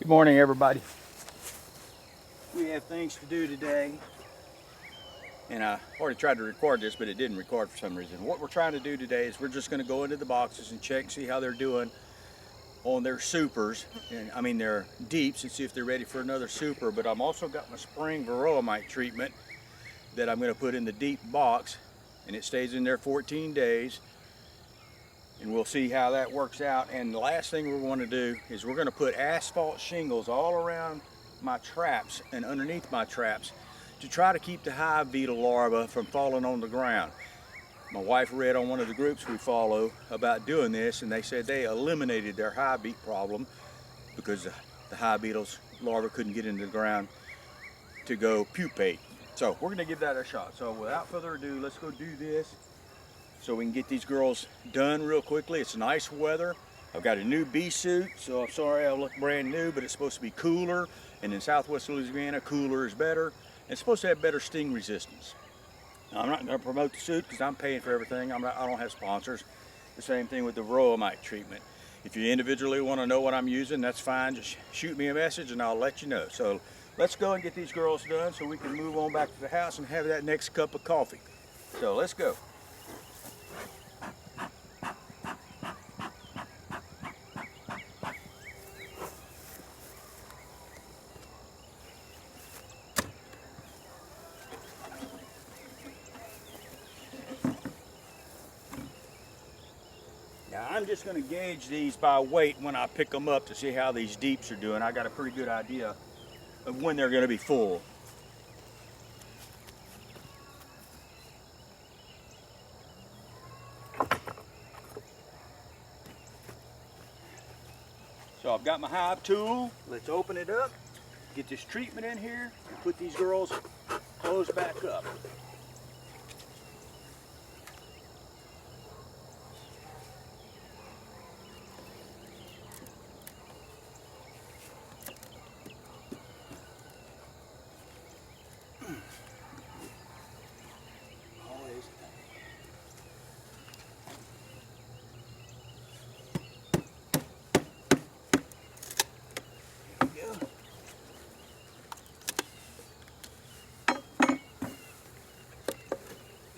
Good morning, everybody. We have things to do today, and I already tried to record this, but it didn't record for some reason. What we're trying to do today is we're just going to go into the boxes and check, see how they're doing on their supers, and I mean their deeps, and see if they're ready for another super. But I'm also got my spring Varroa MIte treatment that I'm going to put in the deep box, and it stays in there 14 days. And we'll see how that works out. And the last thing we're going to do is we're going to put asphalt shingles all around my traps and underneath my traps to try to keep the hive beetle larvae from falling on the ground. My wife read on one of the groups we follow about doing this, and they said they eliminated their hive beet problem because the hive beetles larvae couldn't get into the ground to go pupate. So we're going to give that a shot. So without further ado, let's go do this so we can get these girls done real quickly. It's nice weather. I've got a new bee suit, so I'm sorry I look brand new, but it's supposed to be cooler. And in Southwest Louisiana, cooler is better. And it's supposed to have better sting resistance. Now, I'm not going to promote the suit because I'm paying for everything. I don't have sponsors. The same thing with the Varroa MIte treatment. If you individually want to know what I'm using, that's fine. Just shoot me a message and I'll let you know. So let's go and get these girls done so we can move on back to the house and have that next cup of coffee. So let's go. Now I'm just going to gauge these by weight when I pick them up to see how these deeps are doing. I got a pretty good idea of when they're going to be full. So I've got my hive tool. Let's open it up, get this treatment in here, and put these girls closed back up.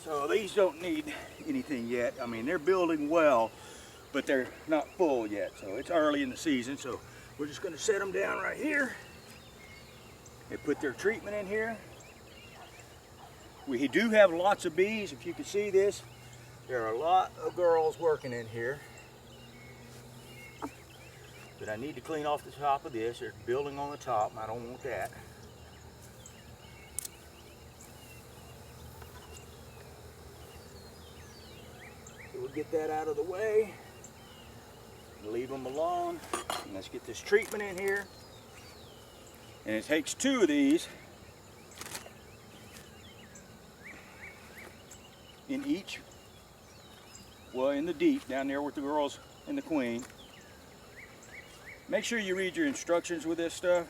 So these don't need anything yet. I mean, they're building well, but they're not full yet. So it's early in the season. So we're just gonna set them down right here. They put their treatment in here. We do have lots of bees. If you can see this, there are a lot of girls working in here. But I need to clean off the top of this. There's building on the top, and I don't want that. So we'll get that out of the way. Leave them alone. And let's get this treatment in here. And it takes 2 of these in each, well, in the deep down there with the girls and the queen. Make sure you read your instructions with this stuff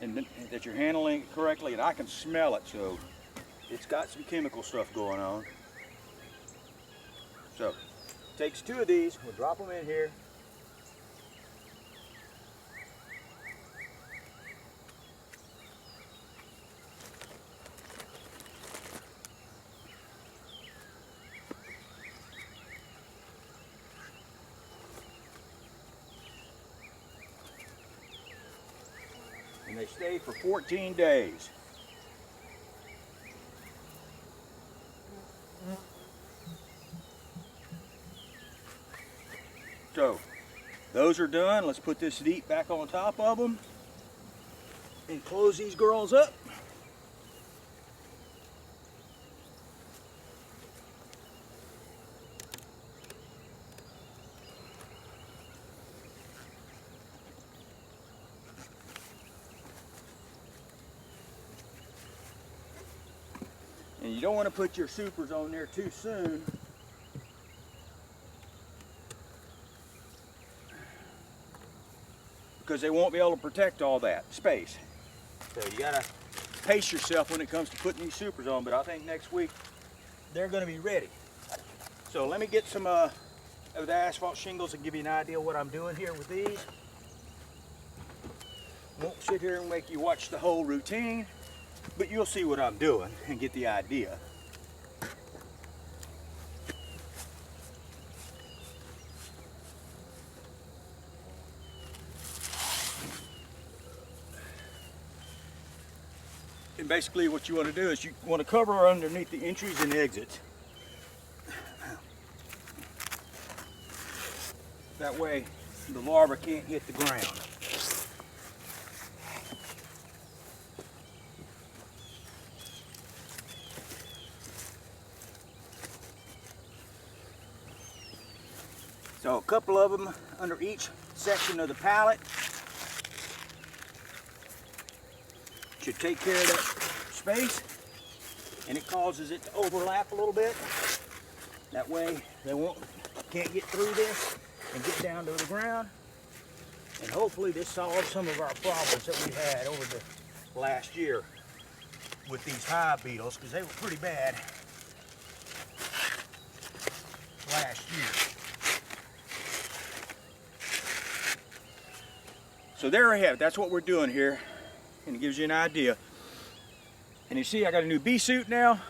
and that you're handling it correctly. And I can smell it, so it's got some chemical stuff going on. So takes 2 of these. We'll drop them in here. And they stay for 14 days. So those are done. Let's put this deep back on top of them and close these girls up. And you don't want to put your supers on there too soon, because they won't be able to protect all that space. So you gotta pace yourself when it comes to putting these supers on, but I think next week they're gonna be ready. So let me get some of the asphalt shingles and give you an idea of what I'm doing here with these. Won't sit here and make you watch the whole routine, but you'll see what I'm doing and get the idea. And basically what you want to do is you want to cover underneath the entries and exits. That way the larva can't hit the ground. So a couple of them under each section of the pallet should take care of that space, and it causes it to overlap a little bit. That way they can't get through this and get down to the ground. And hopefully this solves some of our problems that we had over the last year with these hive beetles, because they were pretty bad last year. So there we have it. That's what we're doing here, and it gives you an idea. And you see I got a new bee suit now.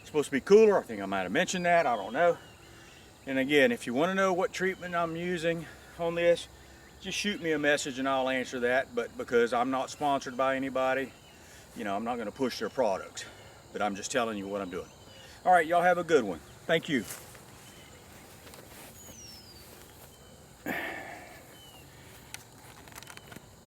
It's supposed to be cooler. I think I might have mentioned that. I don't know. And again, if you want to know what treatment I'm using on this, just shoot me a message and I'll answer that. But because I'm not sponsored by anybody, you know, I'm not going to push their products. But I'm just telling you what I'm doing. All right, y'all have a good one. Thank you.